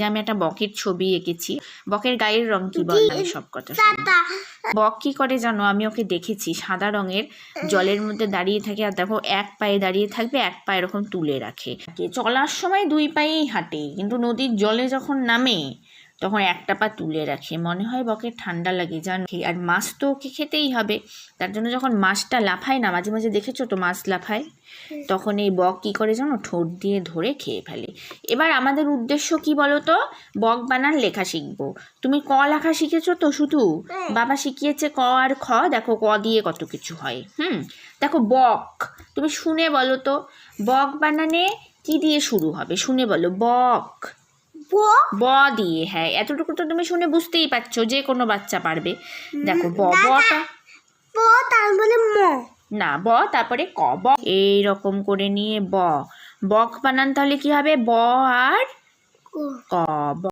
আমি একটা বকের ছবি এঁকেছি। বকের গায়ের রং কি বল, আমি সব কথা শুনি। বক কি করে জানো, আমি ওকে দেখেছি সাদা রঙের জলের মধ্যে দাঁড়িয়ে থাকে, আর দেখো এক পায়ে দাঁড়িয়ে থাকবে, এক পা এরকম তুলে রাখে। চলার সময় দুই পায়েই হাঁটে, কিন্তু নদীর জলে যখন নামে তখন একটা পা তুলে রাখে। মনে হয় বকের ঠান্ডা লাগে জানো। আর মাছ তো ওকে খেতেই হবে, তার জন্য যখন মাছটা লাফায় না, মাঝে মাঝে দেখেছো তো মাছ লাফায়, তখন এই বক কী করে জানো, ঠোঁট দিয়ে ধরে খেয়ে ফেলে। এবার আমাদের উদ্দেশ্য কি বলো তো, বক বানান লেখা শিখবো। তুমি ক লেখা শিখেছো তো শুধু, বাবা শিখিয়েছে ক আর খ, দেখো ক দিয়ে কত কিছু হয়। দেখো বক, তুমি শুনে বলো তো, বক বানানে কি দিয়ে শুরু হবে, শুনে বলো। বক ব দিয়ে, হ্যাঁ এতটুকু তো তুমি শুনে বুঝতেই পারছো, যে কোনো বাচ্চা পারবে। দেখো বটা না, ব তারপরে ক, ব এইরকম করে নিয়ে বক বানান, তাহলে কি হবে, ব আর ক।